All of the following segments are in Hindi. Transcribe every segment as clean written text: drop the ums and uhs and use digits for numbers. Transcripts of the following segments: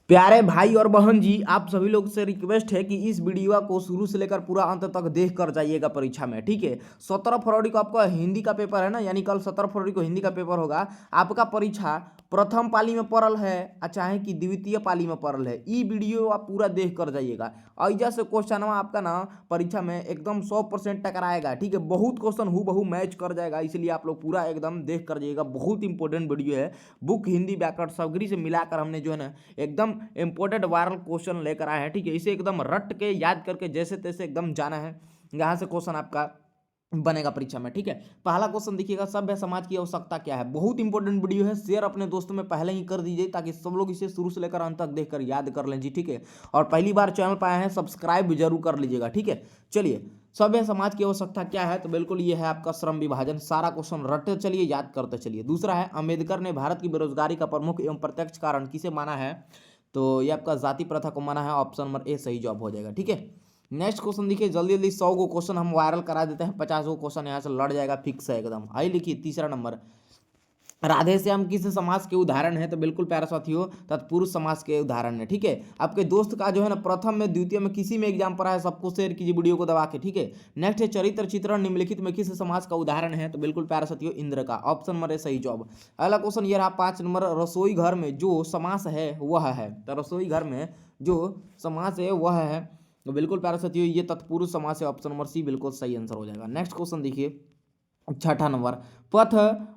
प्यारे भाई और बहन जी, आप सभी लोग से रिक्वेस्ट है कि इस वीडियो को शुरू से लेकर पूरा अंत तक देख कर जाइएगा परीक्षा में। ठीक है, 17 फरवरी को आपका हिंदी का पेपर है ना, यानी कल 17 फरवरी को हिंदी का पेपर होगा। आपका परीक्षा प्रथम पाली में पड़ल है चाहे कि द्वितीय पाली में पड़ल है, ई वीडियो आप पूरा देख कर जाइएगा। ऐजा से क्वेश्चन आपका ना परीक्षा में एकदम 100% टकराएगा। ठीक है, बहुत क्वेश्चन हूबहू मैच कर जाएगा, इसलिए आप लोग पूरा एकदम देख कर जाइएगा। बहुत इंपॉर्टेंट वीडियो है, बुक हिंदी व्याकरण सगरी से मिलाकर हमने जो है ना एकदम इंपॉर्टेंट वायरल क्वेश्चन लेकर आए हैं। ठीक है, इसे एकदम रट के याद करके जैसे तैसे एकदम जाना है, यहाँ से क्वेश्चन आपका बनेगा परीक्षा में। ठीक है, पहला क्वेश्चन देखिएगा, सभ्य समाज की आवश्यकता क्या है। बहुत इंपॉर्टेंट वीडियो है, शेयर अपने दोस्तों में पहले ही कर दीजिए ताकि सब लोग इसे शुरू से लेकर अंत तक देखकर याद कर लें जी। ठीक है, और पहली बार चैनल पर आए हैं सब्सक्राइब भी जरूर कर लीजिएगा। ठीक है, चलिए, सभ्य समाज की आवश्यकता क्या है, तो बिल्कुल ये है आपका श्रम विभाजन। सारा क्वेश्चन रटते चलिए, याद करते चलिए। दूसरा है, अम्बेडकर ने भारत की बेरोजगारी का प्रमुख एवं प्रत्यक्ष कारण किसे माना है, तो ये आपका जाति प्रथा को माना है। ऑप्शन नंबर ए सही जवाब हो जाएगा। ठीक है, नेक्स्ट क्वेश्चन देखिए, जल्दी जल्दी 100 गो क्वेश्चन हम वायरल करा देते हैं, 50 गो क्वेश्चन यहाँ से लड़ जाएगा फिक्स है एकदम। आइए लिखिए, तीसरा नंबर, राधे श्याम किस समाज के उदाहरण है, तो बिल्कुल प्यारा साथियों तत्पुरुष समाज के उदाहरण है। ठीक है, आपके दोस्त का जो है ना प्रथम में द्वितीय में किसी में एग्जाम पढ़ा है, सबको शेयर कीजिए वीडियो को दबा के। ठीक है, नेक्स्ट है, चरित्र चित्रण निम्नलिखित में किस समाज का उदाहरण है, तो बिल्कुल प्यारा साथियों इंद्र का। ऑप्शन नंबर ए सही जवाब। अगला क्वेश्चन ये रहा 5 नंबर, रसोई घर में जो समास है वह है, तो रसोई घर में जो समास है वह है, तो बिल्कुल प्यारा साथियों ये तत्पुरुष समास है। ऑप्शन नंबर सी बिल्कुल सही आंसर हो जाएगा। नेक्स्ट क्वेश्चन देखिए, छठा नंबर, पथ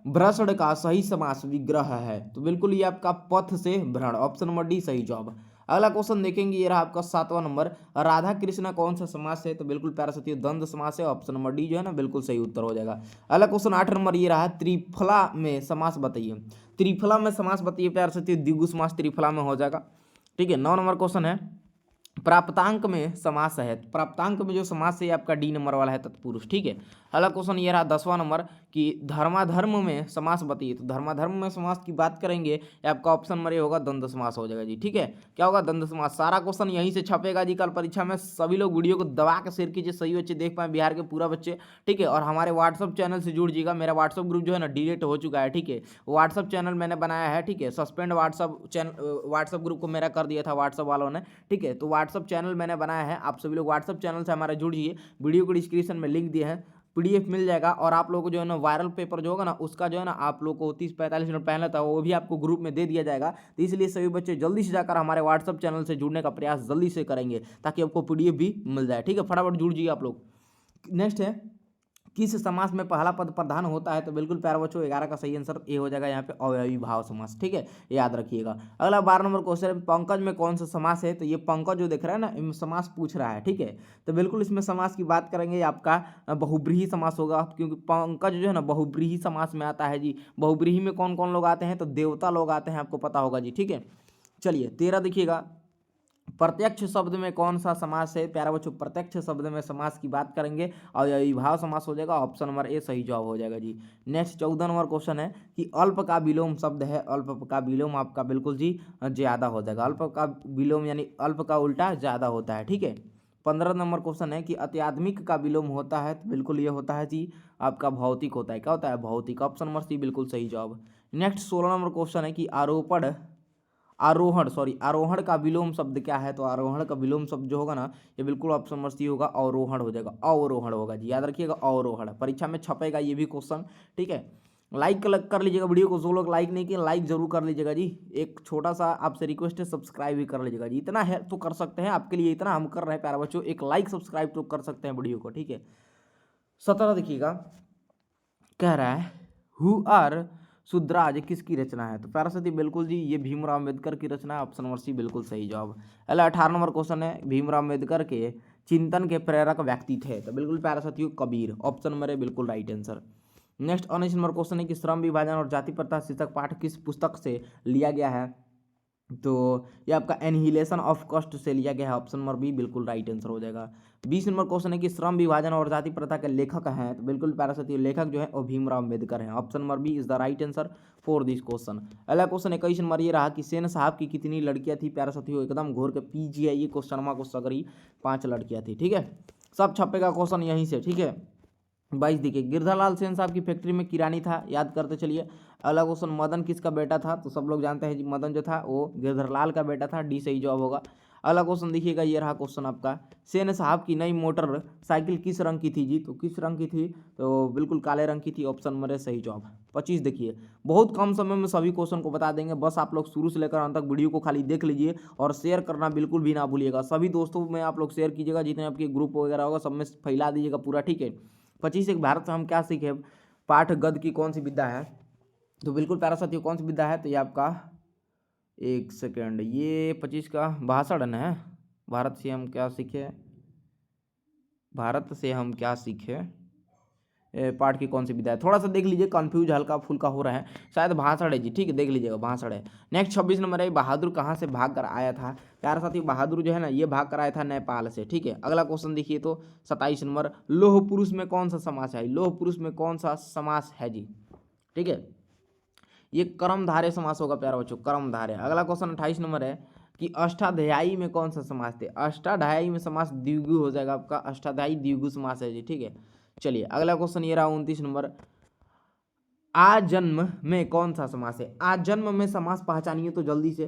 भ्रष्ट का सही समास विग्रह है, तो बिल्कुल ये आपका पथ से भ्रमण। ऑप्शन नंबर डी सही जवाब। अगला क्वेश्चन देखेंगे, ये रहा आपका 7वां नंबर, राधा कृष्णा कौन सा समास है, तो बिल्कुल प्यारा साथियों द्वंद्व समास है। ऑप्शन नंबर डी जो है ना बिल्कुल सही उत्तर हो जाएगा। अगला क्वेश्चन 8 नंबर, ये रहा त्रिफला में समास बताइए। त्रिफला में समास बताइए प्यारा साथियों, द्विगु समास त्रिफला में हो जाएगा। ठीक है, 9 नंबर क्वेश्चन है, प्राप्तांक में समास है, प्राप्तांक में जो समास है आपका डी नंबर वाला है तत्पुरुष। ठीक है, अगला क्वेश्चन ये रहा 10वां नंबर कि धर्माधर्म में समास बताइए, तो धर्माधर्म में समास की बात करेंगे ये आपका ऑप्शन नंबर ये होगा द्वंद्व समास हो जाएगा जी। ठीक है, क्या होगा द्वंद्व समास। सारा क्वेश्चन यहीं से छपेगा जी कल परीक्षा में। सभी लोग वीडियो को दबा के शेयर कीजिए, सही बच्चे देख पाए, बिहार के पूरा बच्चे। ठीक है, और हमारे व्हाट्सअप चैनल से जुड़ जाइएगा। मेरा व्हाट्सअप ग्रुप जो है ना डिलीट हो चुका है। ठीक है, व्हाट्सअप चैनल मैंने बनाया है। ठीक है, suspend WhatsApp channel, WhatsApp group को मेरा कर दिया था व्हाट्सअप वालों ने। ठीक है, तो व्हाट्सअप चैनल मैंने बनाया है, आप सभी लोग व्हाट्सअप चैनल से हमारे जुड़िए। वीडियो को डिस्क्रिप्शन में लिंक दिया है, पीडीएफ मिल जाएगा। और आप लोगों को जो है ना वायरल पेपर जो होगा ना उसका जो है ना आप लोग को 30-45 मिनट पहले था वो भी आपको ग्रुप में दे दिया जाएगा। तो इसलिए सभी बच्चे जल्दी से जाकर हमारे व्हाट्सअप चैनल से जुड़ने का प्रयास जल्दी से करेंगे ताकि आपको पीडीएफ भी मिल जाए। ठीक है, फटाफट जुड़ जाइए आप लोग। नेक्स्ट है, किस समास में पहला पद प्रधान होता है, तो बिल्कुल प्यारे बच्चों 11 का सही आंसर ए हो जाएगा यहाँ पे, अवयवी भाव समास। ठीक है, याद रखिएगा। अगला 12 नंबर क्वेश्चन है, पंकज में कौन सा समास है, तो ये पंकज जो दिख रहा है ना इनमें समास पूछ रहा है। ठीक है, तो बिल्कुल इसमें समास की बात करेंगे, आपका बहुब्रीही समास होगा, क्योंकि पंकज जो है ना बहुब्रीही समास में आता है जी। बहुब्रीही में कौन कौन लोग आते हैं, तो देवता लोग आते हैं, आपको पता होगा जी। ठीक है, चलिए 13 देखिएगा, प्रत्यक्ष शब्द में कौन सा समास है, प्यारा बच्चों प्रत्यक्ष शब्द में समास की बात करेंगे और यह विभाव समास हो जाएगा। ऑप्शन नंबर ए सही जवाब हो जाएगा जी। नेक्स्ट 14 नंबर क्वेश्चन है कि अल्प का विलोम शब्द है, अल्प का विलोम आपका बिल्कुल जी ज्यादा हो जाएगा। अल्प का विलोम यानी अल्प का उल्टा ज्यादा होता है। ठीक है, 15 नंबर क्वेश्चन है कि अत्याधुनिक का विलोम होता है, तो बिल्कुल ये होता है जी आपका भौतिक होता है। क्या होता है, भौतिक। ऑप्शन नंबर सी बिल्कुल सही जवाब। नेक्स्ट 16 नंबर क्वेश्चन है कि आरोहण का विलोम शब्द क्या है, तो आरोहण का विलोम शब्द जो होगा ना ये बिल्कुल ऑप्शन नंबर सी होगा, अवरोहण हो जाएगा, अवरोहण होगा जी। याद रखिएगा अवरोहण, परीक्षा में छपेगा ये भी क्वेश्चन। ठीक है, लाइक कर लीजिएगा वीडियो को, जो लोग लाइक नहीं किए लाइक जरूर कर लीजिएगा जी। एक छोटा सा आपसे रिक्वेस्ट है, सब्सक्राइब भी कर लीजिएगा जी। इतना है तो कर सकते हैं, आपके लिए इतना हम कर रहे हैं प्यारे बच्चों, एक लाइक सब्सक्राइब तो कर सकते हैं वीडियो को। ठीक है, 17 देखिएगा, कह रहा है हु आर शुद्राज किसकी रचना है, तो प्यारा साथी बिल्कुल जी ये भीमराव अम्बेडकर की रचना है। ऑप्शन नंबर सी बिल्कुल सही जवाब। अगला 18 नंबर क्वेश्चन है, भीमराव अम्बेडकर के चिंतन के प्रेरक व्यक्ति थे, तो बिल्कुल प्यारा साथियों कबीर। ऑप्शन नंबर है बिल्कुल right answer. Next 19 number question है कि श्रम विभाजन और जाति प्रथा शीर्षक पाठ किस पुस्तक से लिया गया है, तो ये आपका एनहिलेशन ऑफ कस्ट से लिया गया है। ऑप्शन नंबर बी बिल्कुल राइट आंसर हो जाएगा। 20 नंबर क्वेश्चन है कि श्रम विभाजन और जाति प्रथा के लेखक हैं, तो बिल्कुल प्यारा साथियों लेखक जो है वो भीमराव अम्बेडकर हैं। Option number B is the right answer for this question. अगला क्वेश्चन 21 नंबर ये रहा कि सेन साहब की कितनी लड़कियां थी, प्यारा साथियों एकदम घोर के पीजी है ये क्वेश्चन को सगरी 5 लड़कियां थी। ठीक है, सब छपेगा क्वेश्चन यहीं से। ठीक है, 22 देखिए, गिरधालाल सेन साहब की फैक्ट्री में किरानी था, याद करते चलिए। अगला क्वेश्चन, मदन किसका बेटा था? तो सब लोग जानते हैं जी, मदन जो था वो गिरधरलाल का बेटा था, डी सही जवाब होगा। अगला क्वेश्चन देखिएगा, ये रहा क्वेश्चन आपका, सेन साहब की नई मोटर साइकिल किस रंग की थी जी? तो किस रंग की थी? तो बिल्कुल काले रंग की थी, ऑप्शन नंबर है सही जवाब। 25 देखिए, बहुत कम समय में सभी क्वेश्चन को बता देंगे, बस आप लोग शुरू से लेकर अंत तक वीडियो को खाली देख लीजिए और शेयर करना बिल्कुल भी ना भूलिएगा। सभी दोस्तों में आप लोग शेयर कीजिएगा, जितने आपके ग्रुप वगैरह होगा सब में फैला दीजिएगा पूरा, ठीक है। 25 एक, भारत से हम क्या सीखे? पाठ गद की कौन सी विद्या है? तो बिल्कुल प्यारा साथियों, कौन सी विद्या है? तो ये आपका, एक सेकेंड, ये 25 का भाषण है। भारत से हम क्या सीखे? भारत से हम क्या सीखे, पाठ की कौन सी विद्या है? थोड़ा सा देख लीजिए, कंफ्यूज हल्का फुल्का हो रहा है, शायद भाषण है जी, ठीक है, देख लीजिएगा, भाषण है। नेक्स्ट 26 नंबर है, बहादुर कहाँ से भाग कर आया था? प्यारा साथी, बहादुर जो है ना, ये भाग कर आया था नेपाल से, ठीक है। अगला क्वेश्चन देखिए, तो 27 नंबर, लोह पुरुष में कौन सा समास है? लोह पुरुष में कौन सा समास है जी? ठीक है, ये कर्मधारय समास होगा प्यारा बच्चों, कर्मधारय। अगला क्वेश्चन 28 नंबर है कि अष्टाध्यायी में कौन सा समास थे? अष्टाध्यायी में समास द्विगु हो जाएगा आपका, अष्टाध्यायी द्विगु समास है जी, ठीक है। चलिए अगला क्वेश्चन ये रहा 29 नंबर, आजन्म में कौन सा समास है? आजन्म में समास पहचानिए तो जल्दी से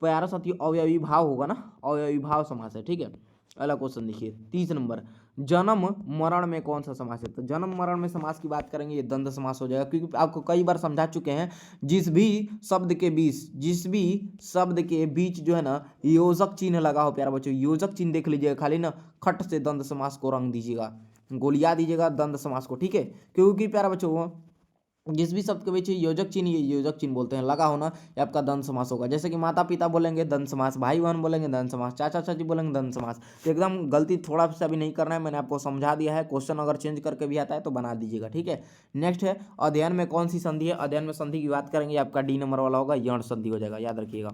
प्यारा साथियों, अवयवी भाव होगा ना, अवयवी भाव समास है, ठीक है। अगला क्वेश्चन देखिए 30 नंबर, जन्म मरण में कौन सा समास है? तो जन्म मरण में समास की बात करेंगे, ये द्वंद्व समास हो जाएगा, क्योंकि आपको कई बार समझा चुके हैं, जिस भी शब्द के बीच जो है ना योजक चिन्ह लगा हो, प्यारा बच्चों योजक चिन्ह देख लीजिएगा, खाली ना खट से द्वंद्व समास को रंग दीजिएगा, गोलियां दीजिएगा द्वंद्व समास को, ठीक है। क्योंकि प्यारा बच्चों जिस भी शब्द के पीछे योजक चिन्ह, ये योजक चिन्ह बोलते हैं, लगा होना, ये आपका द्वंद्व समास होगा। जैसे कि माता पिता बोलेंगे द्वंद्व समास, भाई बहन बोलेंगे द्वंद्व समास, चाचा चाची बोलेंगे द्वंद्व समास। तो एकदम गलती थोड़ा सा भी नहीं करना है, मैंने आपको समझा दिया है। क्वेश्चन अगर चेंज करके भी आता है तो बना दीजिएगा, ठीक है। नेक्स्ट है, अध्ययन में कौन सी संधि है? अध्ययन में संधि की बात करेंगे, आपका डी नंबर वाला होगा, यण संधि हो जाएगा, याद रखिएगा।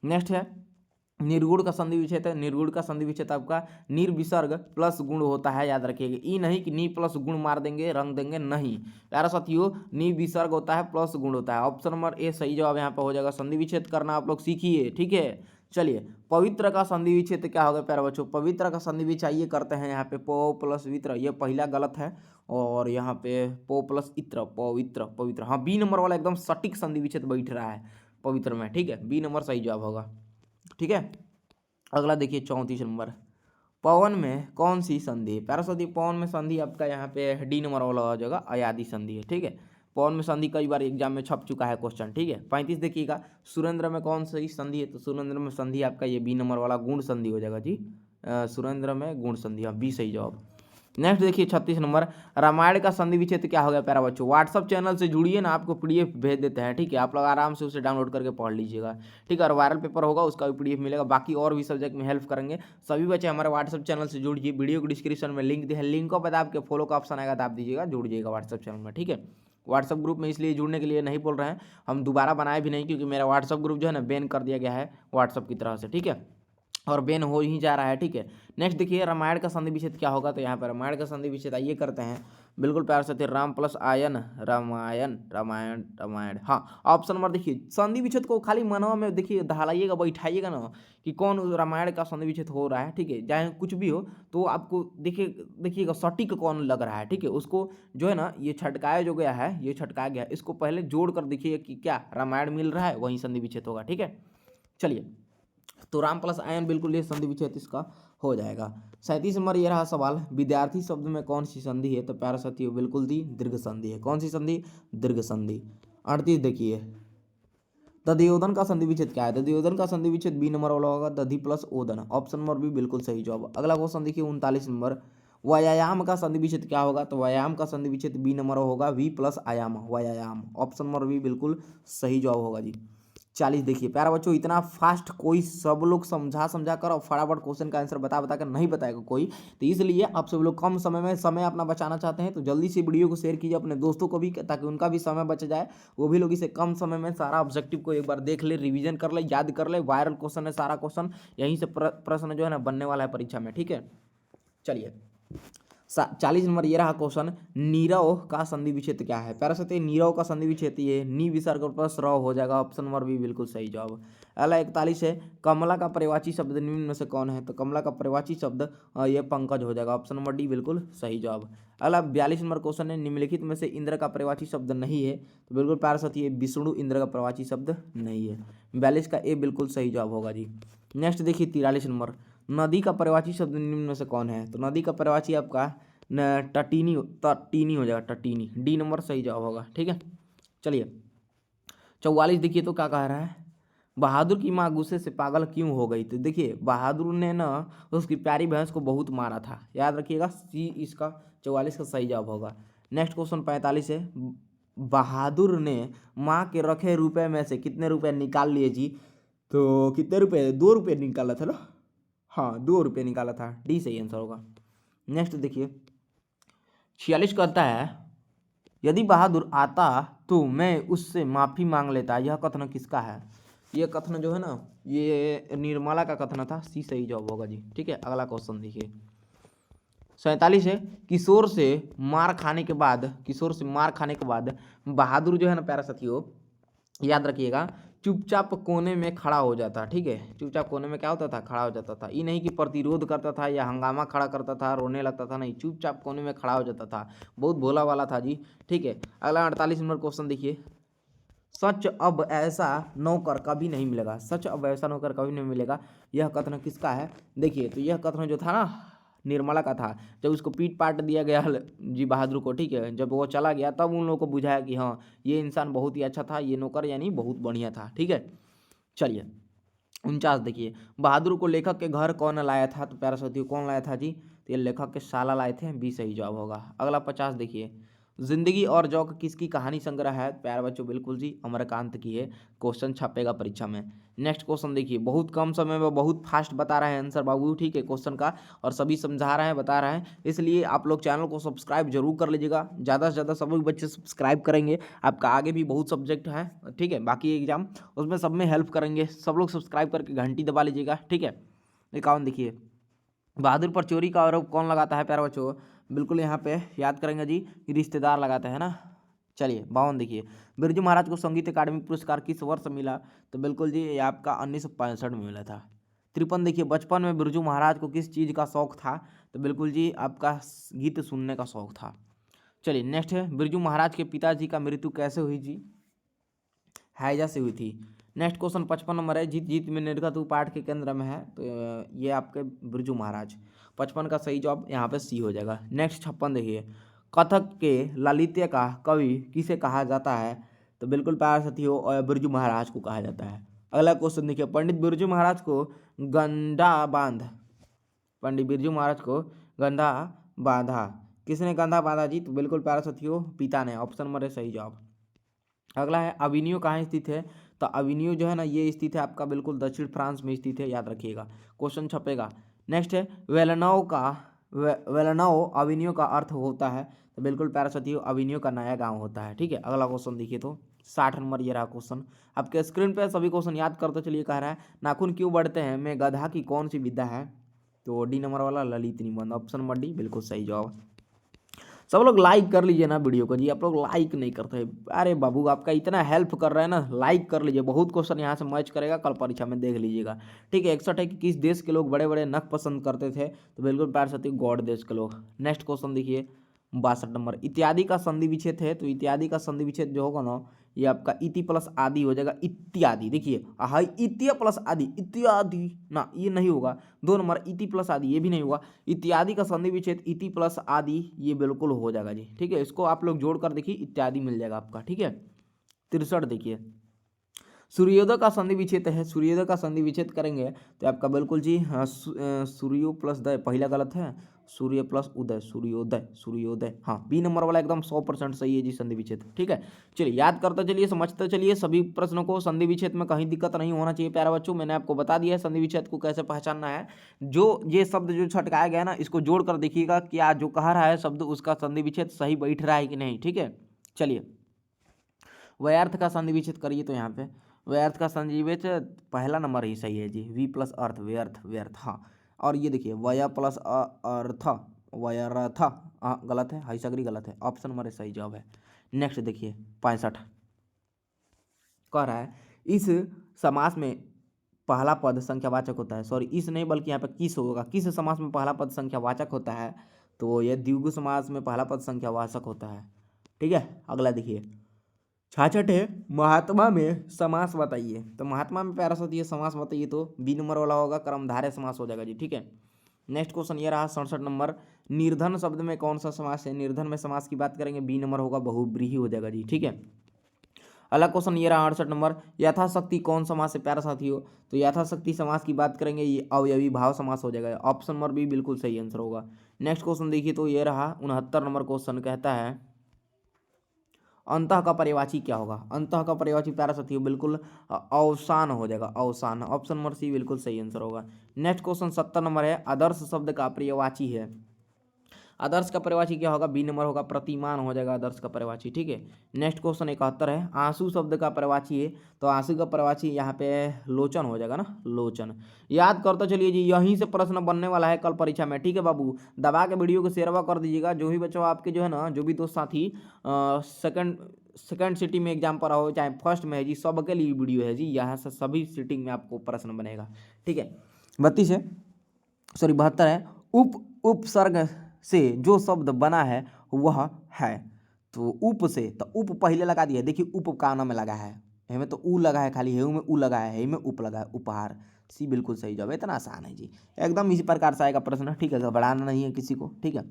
नेक्स्ट है, निर्गुण का संधि विच्छेद है। निर्गुण का संधि विच्छेद आपका निर्विसर्ग प्लस गुण होता है, याद रखिएगा। ई नहीं कि नी प्लस गुण मार देंगे, रंग देंगे, नहीं प्यारा साथियों, नी विसर्ग होता है प्लस गुण होता है। ऑप्शन नंबर ए सही जवाब यहाँ पे हो जाएगा। संधि विच्छेद करना आप लोग सीखिए, ठीक है। चलिए, पवित्र का संधि विच्छेद क्या होगा प्यारे बच्चों? पवित्र का संधि विच्छेद ये करते हैं, यहाँ पे पो प्लस वित्र, ये पहला गलत है, और यहाँ पे पो प्लस इत्र, पवित्र पवित्र, हाँ बी नंबर वाला एकदम सटीक संधि विच्छेद बैठ रहा है पवित्र में, ठीक है, बी नंबर सही जवाब होगा, ठीक है। अगला देखिए 34 नंबर, पवन में कौन सी संधि है? प्यारा साथी, पवन में संधि आपका यहाँ पे डी नंबर वाला हो जाएगा, अयादी संधि है, ठीक है। पवन में संधि कई बार एग्जाम में छप चुका है क्वेश्चन, ठीक है। 35 देखिएगा, सुरेंद्र में कौन सी संधि है? तो सुरेंद्र में संधि आपका ये बी नंबर वाला गुण संधि हो जाएगा जी, सुरेंद्र में गुण संधि, हाँ बी सही जवाब। नेक्स्ट देखिए 36 नंबर, रामायण का संधि विच्छेद क्या हो गया प्यारा बच्चों? व्हाट्सअप चैनल से जुड़िए ना, आपको पीडीएफ भेज देते हैं, ठीक है, आप लोग आराम से उसे डाउनलोड करके पढ़ लीजिएगा, ठीक है। और वायरल पेपर होगा, उसका भी पीडीएफ मिलेगा, बाकी और भी सब्जेक्ट में हेल्प करेंगे। सभी बच्चे हमारे व्हाट्सअप चैनल से जुड़िए, वीडियो को डिस्क्रिप्शन में लिंक दिया है, लिंक को बता आपके फॉलो का ऑप्शन आएगा, दाब दीजिएगा, जुड़ जाइएगा व्हाट्सअप चैनल में, ठीक है। व्हाट्सअप ग्रुप में इसलिए जुड़ने के लिए नहीं बोल रहे हैं, हम दोबारा बनाए भी नहीं, क्योंकि मेरा व्हाट्सअप ग्रुप जो है ना बैन कर दिया गया है व्हाट्सअप की तरह से, ठीक है, और बैन हो ही जा रहा है, ठीक है। नेक्स्ट देखिए, रामायण का संधि विच्छेद क्या होगा? तो यहाँ पर रामायण का संधि विच्छेद आइए करते हैं, बिल्कुल प्यार से, राम प्लस आयन, रामायण, रामायण रामायण, हाँ ऑप्शन नंबर देखिए, संधि विच्छेद को खाली मनवा में देखिए ढालाइएगा, बैठाइएगा ना कि कौन रामायण का संधि विच्छेद हो रहा है, ठीक है, चाहे कुछ भी हो तो आपको देखिएगा सटीक कौन लग रहा है, ठीक है। उसको जो है ना ये छटकाया जो गया है, ये छटकाया गया, इसको पहले जोड़ कर देखिए कि क्या रामायण मिल रहा है, वहीं संधि विच्छेद होगा, ठीक है। चलिए, तो राम प्लस आयन बिल्कुल ये संधि विच्छेद इसका हो जाएगा। 37 नंबर ये रहा सवाल, विद्यार्थी शब्द में कौन सी संधि है? तो प्यारा साथियों बिल्कुल दी दीर्घ संधि है। कौन सी संधि? दीर्घ संधि। 38 देखिए, दधियोधन का संधि विच्छेद क्या है? दधियोधन का संधि विच्छेद बी नंबर वाला होगा, दधि प्लस ओदन, ऑप्शन नंबर बी बिल्कुल सही जवाब। अगला क्वेश्चन देखिए 39 नंबर, व्यायाम का संधि विच्छेद क्या होगा? तो व्यायाम का संधि विच्छेद बी नंबर होगा, वी प्लस आयाम, व्यायाम, ऑप्शन नंबर बी बिल्कुल सही जवाब होगा जी। 40 देखिए, प्यारा बच्चों इतना फास्ट कोई सब लोग समझा कर और फटाफट क्वेश्चन का आंसर बता कर नहीं बताएगा कोई, तो इसलिए आप सब लोग कम समय में समय अपना बचाना चाहते हैं, तो जल्दी से वीडियो को शेयर कीजिए अपने दोस्तों को भी, ताकि उनका भी समय बच जाए, वो भी लोग इसे कम समय में सारा ऑब्जेक्टिव को एक बार देख ले, रिवीजन कर ले, याद कर ले। वायरल क्वेश्चन है सारा क्वेश्चन, यहीं से प्रश्न जो है ना बनने वाला है परीक्षा में, ठीक है। चलिए 40 नंबर ये रहा क्वेश्चन, नीरव का संधि विच्छेद क्या है? प्यारा साथी नीरव का संधि विच्छेद ये नी विसर्ग प्लस रव हो जाएगा, ऑप्शन नंबर बी बिल्कुल सही जवाब। अगला 41 है, कमला का पर्यायवाची शब्द निम्न में से कौन है? तो कमला का पर्यायवाची शब्द ये पंकज हो जाएगा, ऑप्शन नंबर डी बिल्कुल सही जवाब। अगला 42 नंबर क्वेश्चन है, निम्नलिखित में से इंद्र का पर्यायवाची शब्द नहीं है? तो बिल्कुल प्यारा साथी विष्णु इंद्र का पर्यायवाची शब्द नहीं है, 42 का ए बिल्कुल सही जवाब होगा जी। नेक्स्ट देखिए 43 नंबर, नदी का पर्यायवाची शब्द निम्न में से कौन है? तो नदी का पर्यायवाची आपका तटीनी हो जाएगा, तटीनी, डी नंबर सही जवाब होगा। ठीक है, चलिए 44 देखिए तो क्या कह रहा है, बहादुर की माँ गुस्से से पागल क्यों हो गई? तो देखिए बहादुर ने ना उसकी प्यारी भैंस को बहुत मारा था, याद रखिएगा, सी इसका 44 का सही जवाब होगा। नेक्स्ट क्वेश्चन 45 है, बहादुर ने माँ के रखे रुपए में से कितने रुपए निकाल लिए जी? तो कितने रुपए? 2 रुपये निकाला था ना, हाँ 2 रुपये निकाला था, डी सही आंसर होगा। नेक्स्ट देखिए 46 कहता है, यदि बहादुर आता तो मैं उससे माफ़ी मांग लेता, यह कथन किसका है? ये कथन जो है ना ये निर्मला का कथन था, सी सही जवाब होगा जी। ठीक है, अगला क्वेश्चन देखिए 47 है, किशोर से मार खाने के बाद बहादुर जो है ना प्यारा साथियों याद रखिएगा चुपचाप कोने में खड़ा हो जाता। ठीक है, चुपचाप कोने में क्या होता था? खड़ा हो जाता था। ये नहीं कि प्रतिरोध करता था या हंगामा खड़ा करता था, रोने लगता था, नहीं, चुपचाप कोने में खड़ा हो जाता था, बहुत भोला वाला था जी। ठीक है, अगला 48 नंबर क्वेश्चन देखिए, सच अब ऐसा नौकर कभी नहीं मिलेगा, सच अब ऐसा नौकर कभी नहीं मिलेगा, यह कथन किसका है? देखिए तो यह कथन जो था ना निर्मला का था, जब उसको पीट पाट दिया गया जी बहादुर को, ठीक है, जब वो चला गया तब उन लोगों को बुझाया कि हाँ ये इंसान बहुत ही अच्छा था, ये नौकर यानी बहुत बढ़िया था। ठीक है, चलिए 49 देखिए, बहादुर को लेखक के घर कौन लाया था? तो प्यारा साथियों कौन लाया था जी? तो ये लेखक के साला लाए थे, बी सही जवाब होगा। अगला 50 देखिए, जिंदगी और जौक किसकी कहानी संग्रह है? प्यारे बच्चों बिल्कुल जी अमरकांत की है, क्वेश्चन छपेगा परीक्षा में। नेक्स्ट क्वेश्चन देखिए, बहुत कम समय में बहुत फास्ट बता रहे हैं आंसर बाबू, ठीक है, क्वेश्चन का, और सभी समझा रहे हैं, बता रहे हैं, इसलिए आप लोग चैनल को सब्सक्राइब जरूर कर लीजिएगा, ज़्यादा से ज़्यादा सभी बच्चे सब्सक्राइब करेंगे, आपका आगे भी बहुत सब्जेक्ट है, ठीक है, बाकी एग्जाम उसमें सब में हेल्प करेंगे, सब लोग सब्सक्राइब करके घंटी दबा लीजिएगा। ठीक है, 51 देखिए, बहादुर पर चोरी का आरोप कौन लगाता है? प्यारे बच्चों बिल्कुल यहाँ पे याद करेंगे जी, रिश्तेदार लगाते हैं ना। चलिए 52 देखिए, बिरजू महाराज को संगीत अकादमी पुरस्कार किस वर्ष मिला? तो बिल्कुल जी ये आपका 1965 में मिला था। 53 देखिए, बचपन में बिरजू महाराज को किस चीज़ का शौक था? तो बिल्कुल जी आपका गीत सुनने का शौक था। चलिए नेक्स्ट है, बिरजू महाराज के पिताजी का मृत्यु कैसे हुई जी? हैजा से हुई थी। नेक्स्ट क्वेश्चन 55 नंबर है, जीत जीत में निर्गत पाठ के केंद्र में है? तो ये आपके बिरजू महाराज, 55 का सही जवाब यहाँ पे सी हो जाएगा। नेक्स्ट 56 देखिए, कथक के ललित्य का कवि किसे कहा जाता है? तो बिल्कुल प्यारे साथियों बिरजू महाराज को कहा जाता है। अगला क्वेश्चन देखिए, पंडित बिरजू महाराज को गंधा बांधा, किसने गंधा बांधा जी? तो बिल्कुल प्यारे साथियों पिता ने, ऑप्शन नंबर है सही जवाब। अगला है, अविनियो कहाँ स्थित है? तो अविनियो जो है ना ये स्थित है आपका बिल्कुल दक्षिण फ्रांस में स्थित है, याद रखिएगा, क्वेश्चन छपेगा। नेक्स्ट है, वेलनौ अविनियो का अर्थ होता है? तो बिल्कुल प्यारा साथियों अविनियो का नया गांव होता है। ठीक है, अगला क्वेश्चन देखिए तो 60 नंबर ये रहा क्वेश्चन, आपके स्क्रीन पे सभी क्वेश्चन याद करते चलिए। कह रहा है, नाखून क्यों बढ़ते हैं में गधा की कौन सी विद्या है? तो डी नंबर वाला ललित निबंध, ऑप्शन नंबर डी बिल्कुल सही जवाब। सब लोग लाइक कर लीजिए ना वीडियो को जी, आप लोग लाइक नहीं करते। अरे बाबू आपका इतना हेल्प कर रहे हैं ना, लाइक कर लीजिए, बहुत क्वेश्चन यहाँ से मैच करेगा, कल परीक्षा में देख लीजिएगा। ठीक है, 61 है कि किस देश के लोग बड़े बड़े नख पसंद करते थे? तो बिल्कुल प्यार साथी गॉड देश के लोग। नेक्स्ट क्वेश्चन देखिए 62 नंबर, इत्यादि का संधि विच्छेद है? तो इत्यादि का संधि विच्छेद जो होगा ना ये आपका इति प्लस आदि हो जाएगा, इत्यादि। देखिए हाई इत्य प्लस आदि, इत्यादि ना ये नहीं होगा। 2 नंबर इति प्लस आदि ये भी नहीं होगा, इत्यादि का संधि विच्छेद इति प्लस आदि ये बिल्कुल हो जाएगा जी। ठीक है, इसको आप लोग जोड़कर देखिए इत्यादि मिल जाएगा आपका। ठीक है, 63 देखिए, सूर्योदय का संधि विच्छेद है, सूर्योदय का संधि विच्छेद करेंगे तो आपका बिल्कुल जी हाँ सूर्यो प्लस दय, पहला गलत है, सूर्य प्लस उदय, सूर्योदय, हाँ बी नंबर वाला एकदम 100% सही है जी संधि विच्छेद। ठीक है, चलिए याद करते चलिए, समझते चलिए सभी प्रश्नों को, संधि विच्छेद में कहीं दिक्कत नहीं होना चाहिए प्यारे बच्चों। मैंने आपको बता दिया है संधि विच्छेद को कैसे पहचानना है, जो ये शब्द जो छटकाया गया ना इसको जोड़ कर देखिएगा क्या जो कह रहा है शब्द उसका संधि विच्छेद सही बैठ रहा है कि नहीं। ठीक है, चलिए व्यर्थ का संधि विच्छेद करिए, तो यहाँ पे व्यर्थ का संधि विच्छेद पहला नंबर ही सही है जी, वी प्लस अर्थ, व्यर्थ, हाँ। और ये देखिए वया प्लस अर्थ, व्यर्थ, गलत है, हाइसगरी गलत है, ऑप्शन नंबर ए सही जवाब है। नेक्स्ट देखिए 65 कह रहा है इस समास में पहला पद संख्यावाचक होता है, सॉरी इस नहीं बल्कि यहाँ पे किस होगा, किस समास में पहला पद संख्यावाचक होता है, तो यह द्विगु समास में पहला पद संख्यावाचक होता है। ठीक है, अगला देखिए 66 है महात्मा में समास बताइए। तो महात्मा में प्यारा सा दिए समास बताइए, तो बी नंबर वाला होगा, कर्मधारय समास हो जाएगा जी। ठीक है, नेक्स्ट क्वेश्चन ये रहा 67 नंबर, निर्धन शब्द में कौन सा समास है। निर्धन में समास की बात करेंगे, बी नंबर होगा, बहुब्रीहि हो जाएगा जी। ठीक है, अगला क्वेश्चन ये रहा 68 नंबर, यथाशक्ति कौन समास है प्यारा साथी हो। तो यथाशक्ति समास की बात करेंगे, ये अवयवी भाव समास हो जाएगा, ऑप्शन नंबर बी बिल्कुल सही आंसर होगा। नेक्स्ट क्वेश्चन देखिए, तो ये रहा 69 नंबर क्वेश्चन, कहता है अंतः का पर्यायवाची क्या होगा। अंतः का पर्यायवाची प्यारा साथी हो बिल्कुल अवसान हो जाएगा, अवसान, ऑप्शन नंबर सी बिल्कुल सही आंसर होगा। नेक्स्ट क्वेश्चन 70 नंबर है, आदर्श शब्द का पर्यायवाची है। आदर्श का पर्यायवाची क्या होगा, बी नंबर होगा, प्रतिमान हो जाएगा आदर्श का पर्यायवाची। ठीक है, नेक्स्ट क्वेश्चन 71 है, आंसू शब्द का पर्यायवाची है। तो आंसू का पर्यायवाची यहाँ पे लोचन हो जाएगा ना, लोचन। याद करते चलिए जी, यहीं से प्रश्न बनने वाला है कल परीक्षा में। ठीक है बाबू, दबा के वीडियो को शेयर कर दीजिएगा, जो भी बच्चों आपके जो है ना, जो भी दोस्त साथी सेकंड सिटी में एग्जाम पर हो चाहे फर्स्ट में है जी, सबके लिए वीडियो है जी, यहाँ से सभी सिटिंग में आपको प्रश्न बनेगा। ठीक है, 32 है, सॉरी 72 है, उपसर्ग से जो शब्द बना है वह है। तो उप से, तो उप पहले लगा दिया, देखिए उप काना में लगा है, हे में तो ऊ लगा है, खाली हेऊ में ऊ लगा है, हे में उप लगा है, उपहार, सी बिल्कुल सही जवाब है। इतना आसान है जी, एकदम इसी प्रकार से आएगा प्रश्न। ठीक है, घबराना नहीं है किसी को। ठीक है,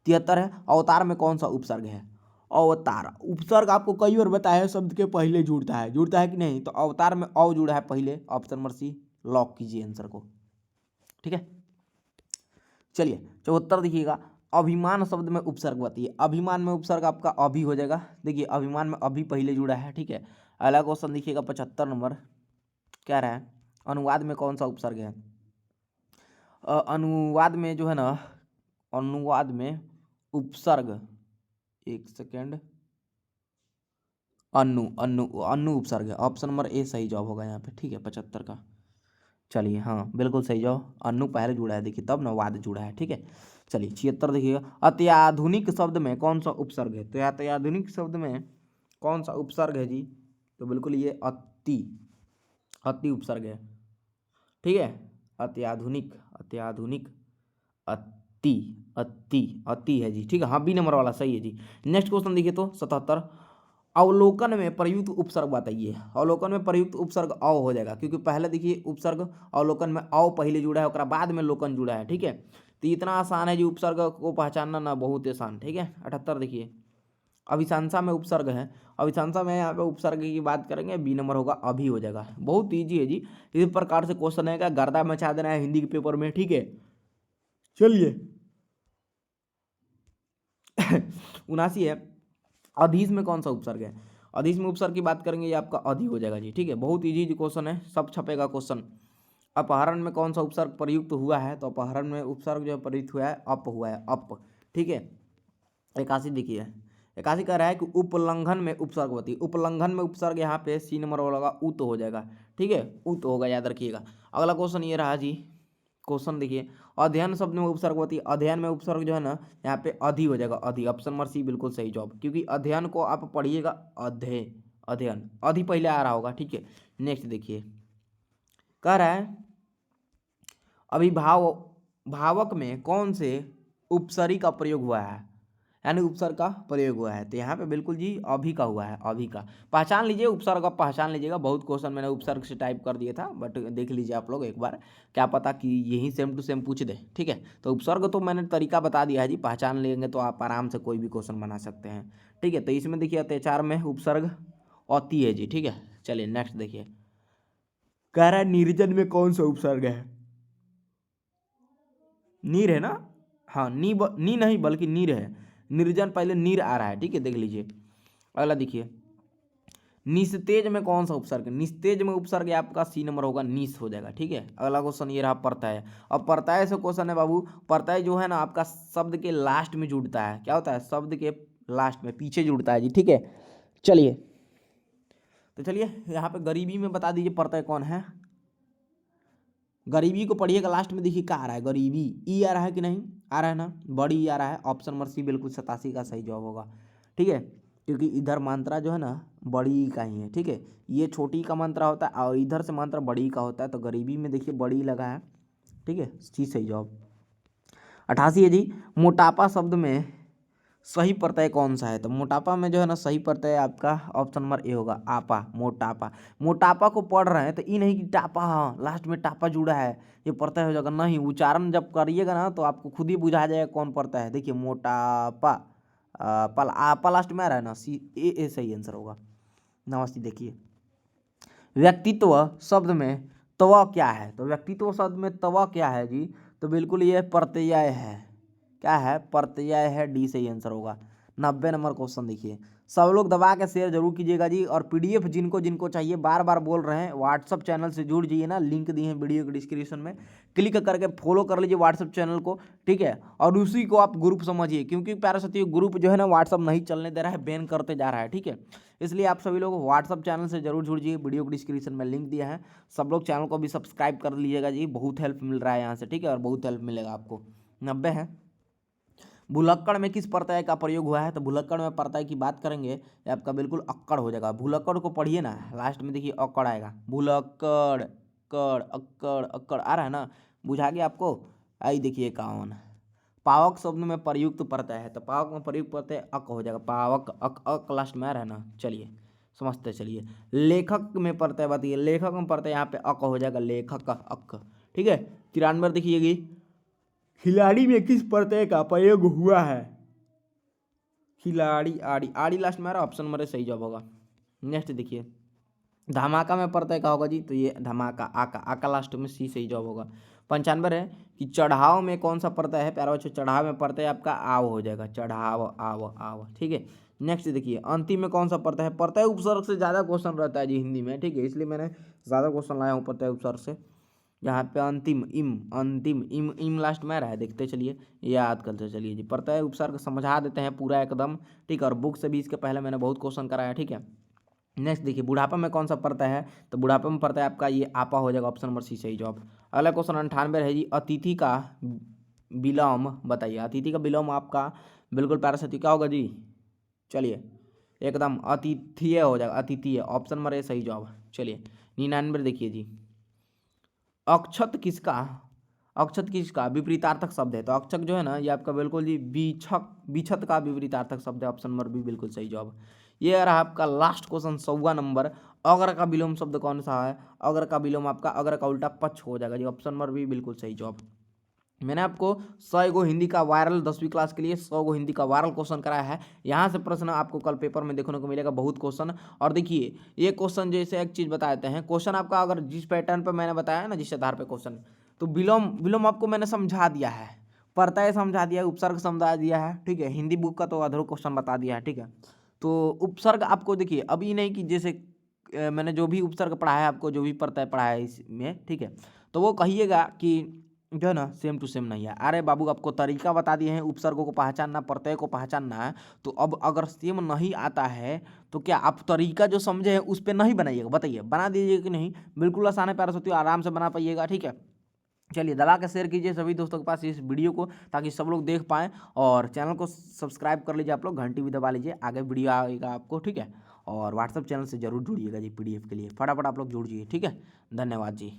73 है, अवतार में कौन सा उपसर्ग है। अवतार उपसर्ग आपको कई बार बताया है, शब्द के पहले जुड़ता है कि नहीं, तो अवतार में अव जुड़ा है पहले, ऑप्शन नंबर सी लॉक कीजिए आंसर को। ठीक है, चलिए 74 देखिएगा, अभिमान शब्द में उपसर्ग बताइए। अभिमान में उपसर्ग आपका अभी हो जाएगा, देखिए अभिमान में अभी पहले जुड़ा है। ठीक है, अगला क्वेश्चन देखिएगा 75 नंबर, क्या रहा है अनुवाद में कौन सा उपसर्ग है। अनुवाद में जो है ना, अनुवाद में उपसर्ग, एक सेकेंड, अनु अनु अनु उपसर्ग है, ऑप्शन नंबर ए सही जवाब होगा यहाँ पे। ठीक है, 75 का, चलिए हाँ बिल्कुल सही जवाब, अनु पहले जुड़ा है, देखिए तब नवाद जुड़ा है। ठीक है, चलिए 76 देखिएगा, अत्याधुनिक शब्द में कौन सा उपसर्ग है। तो अत्याधुनिक शब्द में कौन सा उपसर्ग है जी, तो बिल्कुल ये अति, अति उपसर्ग है। ठीक है, अत्याधुनिक, अत्याधुनिक, अति, अति, अति है जी। ठीक है, हाँ बी नंबर वाला सही है जी। नेक्स्ट क्वेश्चन देखिए तो 77, अवलोकन में प्रयुक्त उपसर्ग बताइए। अवलोकन में प्रयुक्त उपसर्ग अव हो जाएगा, क्योंकि पहले देखिए उपसर्ग अवलोकन में अव पहले जुड़ा है, और बाद में लोकन जुड़ा है। ठीक है, तो इतना आसान है जी उपसर्ग को पहचानना ना, बहुत आसान। ठीक है, 78 देखिए, अभिशंसा में उपसर्ग है। अभिशंसा में यहाँ पे उपसर्ग की बात करेंगे, बी नंबर होगा, अभी हो जाएगा, बहुत ईजी है जी। इस प्रकार से क्वेश्चन है, क्या गर्दा मचा देना है हिंदी के पेपर में। ठीक है, चलिए 79 है, अधीश में कौन सा उपसर्ग है। अधीश में उपसर्ग की बात करेंगे, ये आपका अधि हो जाएगा जी। ठीक है, बहुत इजी क्वेश्चन है, सब छपेगा क्वेश्चन। अपहरण में कौन सा उपसर्ग प्रयुक्त हुआ है। तो अपहरण में उपसर्ग जो है प्रयुक्त हुआ है, अप हुआ है, अप। ठीक है, 81 देखिए, 81 कह रहा है कि उपलंघन में उपसर्ग होती है। उपलंघन में उपसर्ग यहाँ पे सी नंबर वाला होगा, उत हो जाएगा। ठीक है, उत होगा, याद रखिएगा। अगला क्वेश्चन ये रहा जी, क्वेश्चन देखिए, अध्ययन शब्द में उपसर्ग होती है। अध्ययन में उपसर्ग जो है ना, यहाँ पे अधि हो जाएगा, अधि, ऑप्शन नंबर सी बिल्कुल सही जवाब, क्योंकि अध्ययन को आप पढ़िएगा अध्यय, अध्ययन, अधि पहले आ रहा होगा। ठीक है, नेक्स्ट देखिए, कह रहा है अभिभाव भावक में कौन से उपसर्ग का प्रयोग हुआ है, यानी उपसर्ग का प्रयोग हुआ है। तो यहाँ पे बिल्कुल जी अभी का हुआ है, अभी का। पहचान लीजिए उपसर्ग, आप पहचान लीजिएगा, बहुत क्वेश्चन मैंने उपसर्ग से टाइप कर दिया था, बट देख लीजिए आप लोग एक बार, क्या पता कि यही सेम टू सेम पूछ दे। ठीक है, तो उपसर्ग तो मैंने तरीका बता दिया है जी, पहचान लेंगे तो आप आराम से कोई भी क्वेश्चन बना सकते हैं। ठीक है, तो इसमें देखिए अत्याचार में उपसर्ग अति है जी। ठीक है, चलिए नेक्स्ट देखिए, कह रहा है निर्जन में कौन सा उपसर्ग है। नीर है ना, हाँ नी नहीं बल्कि नीर है, निर्जन पहले नीर आ रहा है। ठीक है, देख लीजिए। अगला देखिए, निस्तेज में कौन सा उपसर्ग है। निस्तेज में उपसर्ग आपका सी नंबर होगा, निस हो जाएगा। ठीक है, अगला क्वेश्चन ये रहा प्रत्यय। अब प्रत्यय से क्वेश्चन है बाबू, प्रत्यय जो है ना आपका शब्द के लास्ट में जुड़ता है, क्या होता है, शब्द के लास्ट में, पीछे जुड़ता है जी। ठीक है, चलिए तो चलिए यहाँ पे गरीबी में बता दीजिए प्रत्यय कौन है। गरीबी को पढ़िएगा, लास्ट में देखिए क्या आ रहा है, गरीबी, ई आ रहा है कि नहीं, आ रहा है ना, बड़ी ई आ रहा है। ऑप्शन नंबर सी बिल्कुल 87 का सही जवाब होगा, ठीक है, क्योंकि इधर मात्रा जो है ना बड़ी ई का ही है, ठीक है, ये छोटी का मात्रा होता है और इधर से मात्रा बड़ी का होता है, तो गरीबी में देखिए बड़ी लगा है, ठीक है, सी सही जवाब। 88 है जी, मोटापा शब्द में सही प्रत्यय कौन सा है, तो मोटापा में जो है ना सही प्रत्यय आपका ऑप्शन नंबर ए होगा, आपा, मोटापा। मोटापा को पढ़ रहे हैं तो ये नहीं कि टापा, हाँ लास्ट में टापा जुड़ा है ये प्रत्यय हो जाएगा, नहीं, उच्चारण जब करिएगा ना तो आपको खुद ही बुझा जाएगा कौन प्रत्यय है। देखिए मोटापा, पल आपा लास्ट में आ रहा है ना, सी ए सही आंसर होगा। नमस्ते। देखिए व्यक्तित्व शब्द में तवा क्या है, तो व्यक्तित्व शब्द में तवा क्या है जी, तो बिल्कुल ये प्रत्यय है, क्या है, प्रत्यय है, डी सही आंसर होगा। 90 नंबर क्वेश्चन देखिए, सब लोग दबा के शेयर जरूर कीजिएगा जी, और पीडीएफ जिनको जिनको चाहिए, बार बार बोल रहे हैं, व्हाट्सअप चैनल से जुड़ जाइए ना, लिंक दिए हैं वीडियो के डिस्क्रिप्शन में, क्लिक करके फॉलो कर लीजिए व्हाट्सअप चैनल को, ठीक है, और उसी को आप ग्रुप समझिए, क्योंकि प्यारे साथियों ग्रुप जो है ना व्हाट्सअप नहीं चलने दे रहा है, बैन करते जा रहा है, ठीक है, इसलिए आप सभी लोग व्हाट्सअप चैनल से जरूर जुड़ जाइए, वीडियो को डिस्क्रिप्शन में लिंक दिया है, सब लोग चैनल को भी सब्सक्राइब कर लीजिएगा जी, बहुत हेल्प मिल रहा है यहाँ से, ठीक है, और बहुत हेल्प मिलेगा आपको। 90 है, भुलक्कड़ में किस प्रत्यय का प्रयोग हुआ है, तो भुलक्कड़ में प्रत्यय की बात करेंगे ये आपका बिल्कुल अक्कड़ हो जाएगा। भुलक्कड़ को पढ़िए ना, लास्ट में देखिए अक्कड़ आएगा, भुलक्कड़, कड़, अक्कड़, अक्कड़ आ रहा है ना, बुझा गया आपको। आई देखिए कावन, पावक शब्द में प्रयुक्त प्रत्यय है, तो पावक में प्रयुक्त प्रत्यय अक हो जाएगा, पावक, अक, अक लास्ट में आ रहा है ना, चलिए समझते चलिए। लेखक में प्रत्यय बताइए, लेखक में प्रत्यय यहाँ पे अक हो जाएगा, लेखक अक, ठीक है। 93 देखिएगी, खिलाड़ी में किस प्रत्यय का प्रयोग हुआ है, खिलाड़ी, आड़ी, आड़ी लास्ट में आ रहा, ऑप्शन नंबर सही जवाब होगा। नेक्स्ट देखिए, धमाका में प्रत्यय का होगा जी, तो ये धमाका, आका, आका लास्ट में सी सही जवाब होगा। 95 है कि चढ़ाव में कौन सा प्रत्यय है, प्यारा बच्चों, चढ़ाव में प्रत्यय आपका आव हो जाएगा, चढ़ाव, आव, आव, ठीक है। नेक्स्ट देखिए, अंतिम में कौन सा प्रत्यय है, प्रत्यय उपसर्ग से ज़्यादा क्वेश्चन रहता है जी हिंदी में, ठीक है, इसलिए मैंने ज़्यादा क्वेश्चन लाया हूँ प्रत्यय उपसर्ग से। यहाँ पे अंतिम, इम, अंतिम, इम, इम लास्ट में रहा है, देखते चलिए, याद करते चलिए जी, प्रत्यय उपसर्ग समझा देते हैं पूरा एकदम, ठीक है, और बुक से भी इसके पहले मैंने बहुत क्वेश्चन कराया, ठीक है। नेक्स्ट देखिए, बुढ़ापा में कौन सा प्रत्यय है, तो बुढ़ापा में प्रत्यय आपका ये आपा हो जाएगा, ऑप्शन नंबर सी सही जवाब। अगला क्वेश्चन 98 है जी, अतिथि का विलोम बताइए, अतिथि का विलोम आपका बिल्कुल प्यारा साथी क्या होगा जी, चलिए एकदम अतिथि हो जाएगा, अतिथि, ऑप्शन नंबर ए सही जवाब। चलिए 99 देखिए जी, अक्षत किसका, अक्षत किसका विपरीतार्थक शब्द है, तो अक्षत जो है ना ये आपका बिल्कुल जी बीछक, बीछत का विपरीतार्थक शब्द है, ऑप्शन नंबर बी बिल्कुल सही जवाब। ये रहा आपका लास्ट क्वेश्चन 100वां नंबर, अगर का विलोम शब्द कौन सा है, अगर का विलोम आपका अगर का उल्टा पक्ष हो जाएगा जी, ऑप्शन नंबर बी बिल्कुल सही जवाब। मैंने आपको 100 गो हिंदी का वायरल 10वीं क्लास के लिए 100 गो हिंदी का वायरल क्वेश्चन कराया है, यहाँ से प्रश्न आपको कल पेपर में देखने को मिलेगा, बहुत क्वेश्चन। और देखिए ये क्वेश्चन जैसे एक चीज़ बता देते हैं, क्वेश्चन आपका अगर जिस पैटर्न पर मैंने बताया ना, जिस आधार पर क्वेश्चन, तो विलोम, विलोम आपको मैंने समझा दिया है, प्रत्यय समझा दिया है, उपसर्ग समझा दिया है, ठीक है, हिंदी बुक का तो अधूरा क्वेश्चन बता दिया है, ठीक है। तो उपसर्ग आपको देखिए अभी नहीं कि जैसे मैंने जो भी उपसर्ग पढ़ाया है आपको, जो भी प्रत्यय पढ़ाया है इसमें, ठीक है, तो वो कहिएगा कि जो है ना सेम टू सेम नहीं है। अरे बाबू आपको तरीका बता दिए हैं उपसर्गों को पहचानना, प्रत्यय को पहचानना है, तो अब अगर सेम नहीं आता है तो क्या आप तरीका जो समझे हैं उस पर नहीं बनाइएगा, बताइए बना दीजिएगा कि नहीं, बिल्कुल आसान है प्यारे साथियों, आराम से बना पाइएगा, ठीक है। चलिए दबा के शेयर कीजिए सभी दोस्तों के पास इस वीडियो को, ताकि सब लोग देख पाएँ, और चैनल को सब्सक्राइब कर लीजिए आप लोग, घंटी भी दबा लीजिए, आगे वीडियो आएगा आपको, ठीक है। और व्हाट्सअप चैनल से जरूर जुड़िएगा जी, पीडीएफ के लिए फटाफट आप लोग जुड़ जाइए, ठीक है। धन्यवाद जी।